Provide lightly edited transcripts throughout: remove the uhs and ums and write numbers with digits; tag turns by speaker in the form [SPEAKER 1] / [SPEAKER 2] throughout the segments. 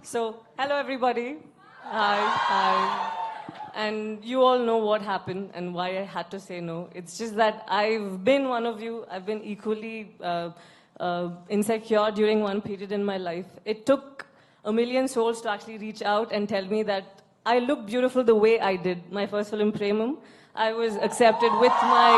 [SPEAKER 1] So, hello everybody. Hi. And you all know what happened and why I had to say no. It's just that I've been one of you. I've been equally insecure during one period in my life. It took a million souls to actually reach out and tell me that I look beautiful the way I did. My first film, Premam, I was accepted with my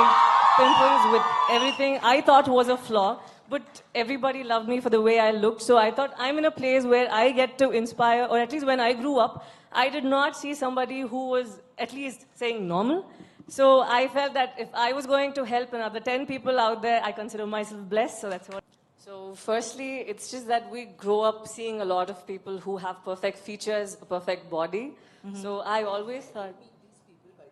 [SPEAKER 1] pimples, with everything I thought was a flaw. But everybody loved me for the way I looked. So I thought I'm in a place where I get to inspire, or at least when I grew up, I did not see somebody who was at least saying normal. So I felt that if I was going to help another 10 people out there, I consider myself blessed. So that's what. So firstly, it's just that we grow up seeing a lot of people who have perfect features, a perfect body. So I always thought,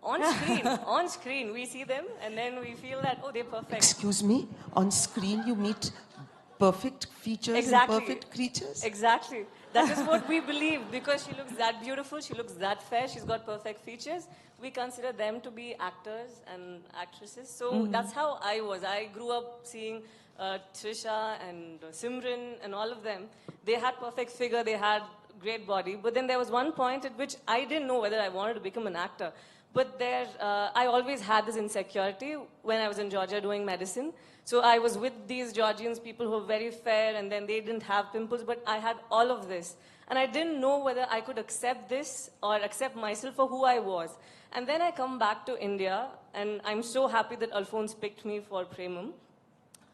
[SPEAKER 1] on screen, we see them and then we feel that, oh, they're perfect.
[SPEAKER 2] Excuse me, on screen you meet perfect features
[SPEAKER 1] Exactly.
[SPEAKER 2] and perfect creatures?
[SPEAKER 1] Exactly. That is what we believe. Because she looks that beautiful, she looks that fair, she's got perfect features, we consider them to be actors and actresses. So that's how I was. I grew up seeing Trisha and Simran and all of them. They had perfect figure, they had great body. But then there was one point at which I didn't know whether I wanted to become an actor. But there, I always had this insecurity when I was in Georgia doing medicine. So I was with these Georgians, people who were very fair, and then they didn't have pimples, but I had all of this. And I didn't know whether I could accept this or accept myself for who I was. And then I come back to India, and I'm so happy that Alphonse picked me for Premam.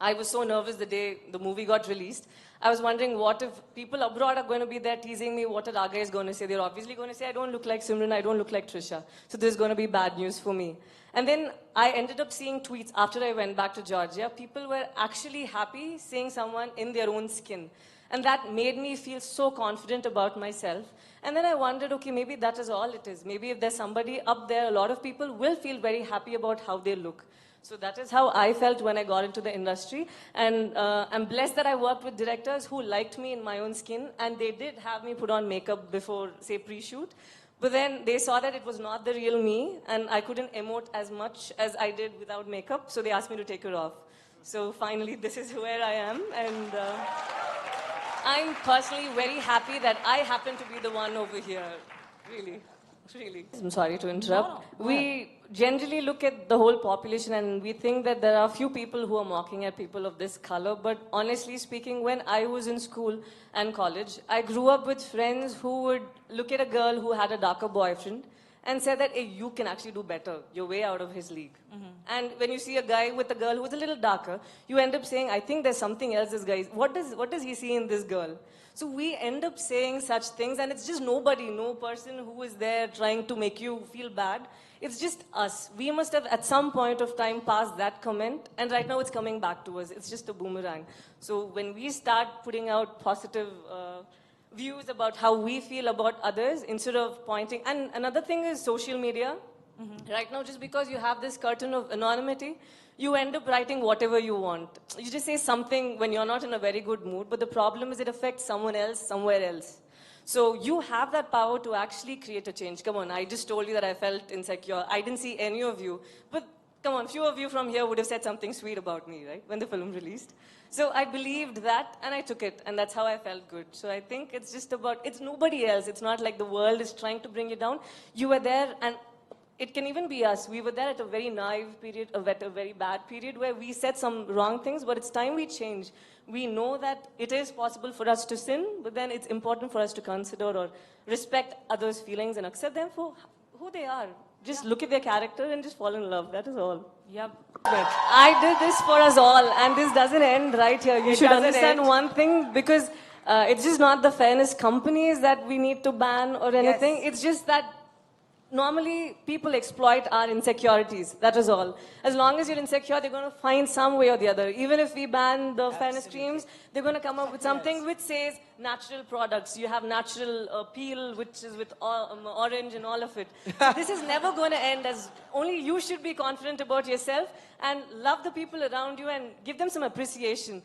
[SPEAKER 1] I was so nervous the day the movie got released. I was wondering what if people abroad are going to be there teasing me, what are Raga is going to say? They're obviously going to say, I don't look like Simran, I don't look like Trisha. So this is going to be bad news for me. And then I ended up seeing tweets after I went back to Georgia. People were actually happy seeing someone in their own skin. And that made me feel so confident about myself. And then I wondered, okay, maybe that is all it is. Maybe if there's somebody up there, a lot of people will feel very happy about how they look. So that is how I felt when I got into the industry. And I'm blessed that I worked with directors who liked me in my own skin, and they did have me put on makeup before, say, pre-shoot. But then they saw that it was not the real me, and I couldn't emote as much as I did without makeup, so they asked me to take it off. So finally, this is where I am, and I'm personally very happy that I happen to be the one over here, really. Really. I'm sorry to interrupt.
[SPEAKER 2] No.
[SPEAKER 1] We generally look at the whole population and we think that there are few people who are mocking at people of this color. But honestly speaking, when I was in school and college, I grew up with friends who would look at a girl who had a darker boyfriend and say that, hey, you can actually do better. You're way out of his league. And when you see a guy with a girl who's a little darker, you end up saying, I think there's something else this guy is. What does he see in this girl? So we end up saying such things, and it's just nobody, no person who is there trying to make you feel bad. It's just us. We must have at some point of time passed that comment, and right now it's coming back to us. It's just a boomerang. So when we start putting out positive views about how we feel about others instead of pointing, and another thing is social media. Right now, just because you have this curtain of anonymity, you end up writing whatever you want. You just say something when you're not in a very good mood, but the problem is it affects someone else, somewhere else. So you have that power to actually create a change. Come on, I just told you that I felt insecure. I didn't see any of you. But come on, few of you from here would have said something sweet about me, right, when the film released. So I believed that, and I took it, and that's how I felt good. So I think it's just about, it's nobody else. It's not like the world is trying to bring you down. You were there, and it can even be us. We were there at a very naive period, at a very bad period where we said some wrong things, but it's time we change. We know that it is possible for us to sin, but then it's important for us to consider or respect others' feelings and accept them for who they are. Just look at their character and just fall in love. That is all.
[SPEAKER 3] Yep.
[SPEAKER 1] I did this for us all, and this doesn't end right here. You should understand one thing, because it's just not the fairness companies that we need to ban or anything. It's just that normally people exploit our insecurities. That is all. As long as you're insecure, they're going to find some way or the other. Even if we ban the fairness streams, they're going to come up with something which says natural products. You have natural peel, which is with orange and all of it. So this is never going to end. As only you should be confident about yourself and love the people around you and give them some appreciation.